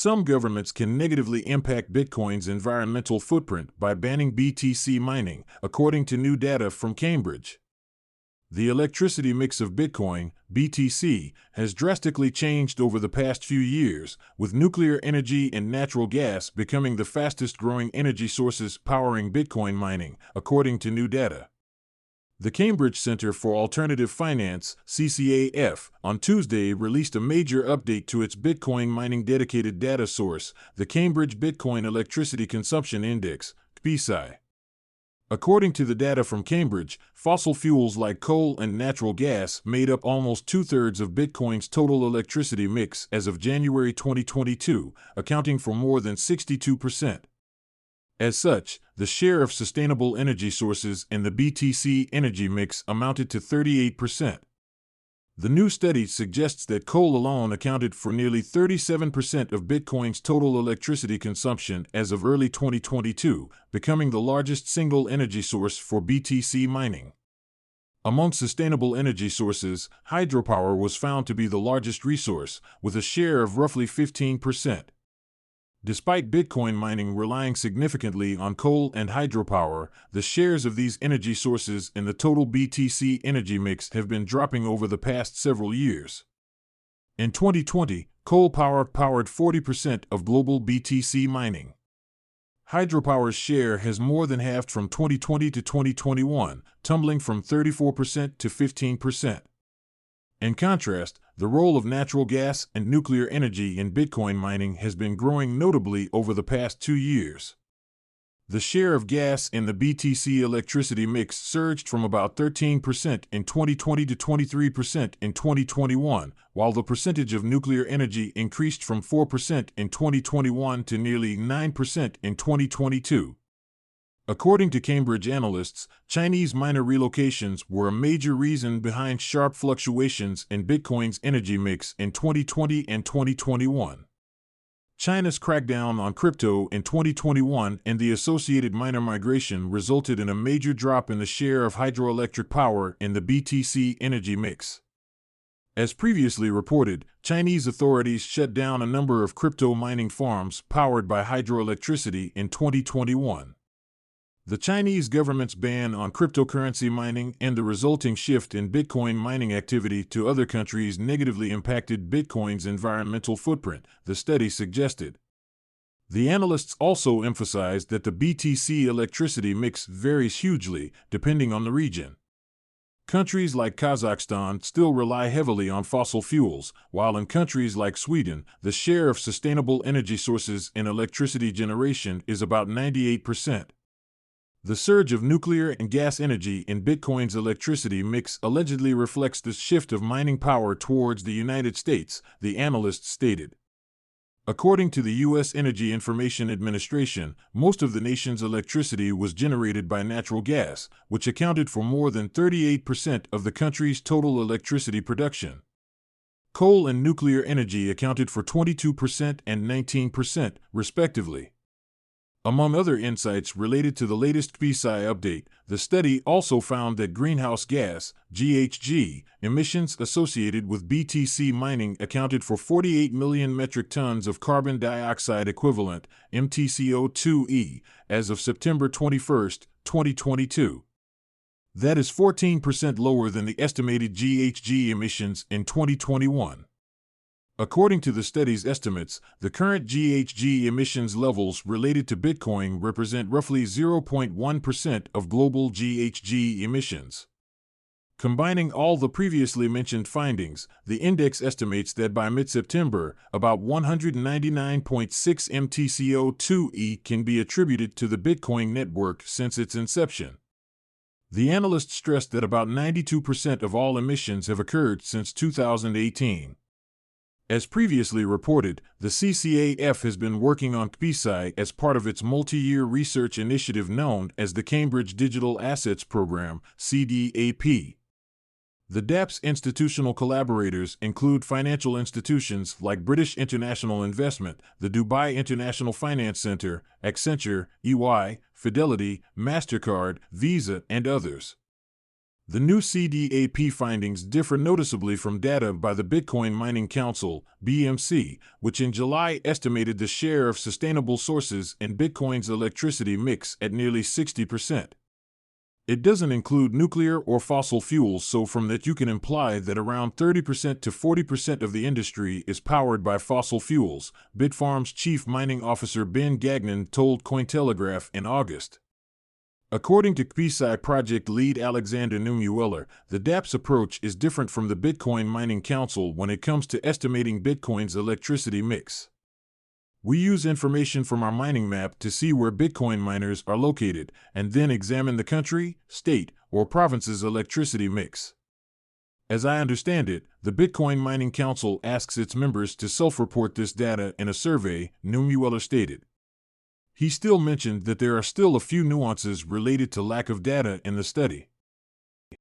Some governments can negatively impact Bitcoin's environmental footprint by banning BTC mining, according to new data from Cambridge. The electricity mix of Bitcoin, BTC, has drastically changed over the past few years, with nuclear energy and natural gas becoming the fastest-growing energy sources powering Bitcoin mining, according to new data. The Cambridge Center for Alternative Finance, CCAF, on Tuesday released a major update to its Bitcoin mining dedicated data source, the Cambridge Bitcoin Electricity Consumption Index, CBSI. According to the data from Cambridge, fossil fuels like coal and natural gas made up almost two-thirds of Bitcoin's total electricity mix as of January 2022, accounting for more than 62%. As such, the share of sustainable energy sources in the BTC energy mix amounted to 38%. The new study suggests that coal alone accounted for nearly 37% of Bitcoin's total electricity consumption as of early 2022, becoming the largest single energy source for BTC mining. Among sustainable energy sources, hydropower was found to be the largest resource, with a share of roughly 15%. Despite Bitcoin mining relying significantly on coal and hydropower, the shares of these energy sources in the total BTC energy mix have been dropping over the past several years. In 2020, coal power powered 40% of global BTC mining. Hydropower's share has more than halved from 2020 to 2021, tumbling from 34% to 15%. In contrast, the role of natural gas and nuclear energy in Bitcoin mining has been growing notably over the past 2 years. The share of gas in the BTC electricity mix surged from about 13% in 2020 to 23% in 2021, while the percentage of nuclear energy increased from 4% in 2021 to nearly 9% in 2022. According to Cambridge analysts, Chinese miner relocations were a major reason behind sharp fluctuations in Bitcoin's energy mix in 2020 and 2021. China's crackdown on crypto in 2021 and the associated miner migration resulted in a major drop in the share of hydroelectric power in the BTC energy mix. As previously reported, Chinese authorities shut down a number of crypto mining farms powered by hydroelectricity in 2021. The Chinese government's ban on cryptocurrency mining and the resulting shift in Bitcoin mining activity to other countries negatively impacted Bitcoin's environmental footprint, the study suggested. The analysts also emphasized that the BTC electricity mix varies hugely, depending on the region. Countries like Kazakhstan still rely heavily on fossil fuels, while in countries like Sweden, the share of sustainable energy sources in electricity generation is about 98%. The surge of nuclear and gas energy in Bitcoin's electricity mix allegedly reflects the shift of mining power towards the United States, the analysts stated. According to the U.S. Energy Information Administration, most of the nation's electricity was generated by natural gas, which accounted for more than 38% of the country's total electricity production. Coal and nuclear energy accounted for 22% and 19%, respectively. Among other insights related to the latest CBSI update, the study also found that greenhouse gas (GHG) emissions associated with BTC mining accounted for 48 million metric tons of carbon dioxide equivalent (MTCO2e) as of September 21, 2022. That is 14% lower than the estimated GHG emissions in 2021. According to the study's estimates, the current GHG emissions levels related to Bitcoin represent roughly 0.1% of global GHG emissions. Combining all the previously mentioned findings, the index estimates that by mid-September, about 199.6 MTCO2e can be attributed to the Bitcoin network since its inception. The analyst stressed that about 92% of all emissions have occurred since 2018. As previously reported, the CCAF has been working on CBSI as part of its multi-year research initiative known as the Cambridge Digital Assets Program, CDAP. The DAP's institutional collaborators include financial institutions like British International Investment, the Dubai International Finance Center, Accenture, EY, Fidelity, MasterCard, Visa, and others. The new CDAP findings differ noticeably from data by the Bitcoin Mining Council, BMC, which in July estimated the share of sustainable sources in Bitcoin's electricity mix at nearly 60%. It doesn't include nuclear or fossil fuels, so from that you can imply that around 30% to 40% of the industry is powered by fossil fuels, Bitfarms Chief Mining Officer Ben Gagnon told Cointelegraph in August. According to PSI project lead Alexander Numueller, the DAP's approach is different from the Bitcoin Mining Council when it comes to estimating Bitcoin's electricity mix. We use information from our mining map to see where Bitcoin miners are located, and then examine the country, state, or province's electricity mix. As I understand it, the Bitcoin Mining Council asks its members to self-report this data in a survey, Numueller stated. He still mentioned that there are still a few nuances related to lack of data in the study.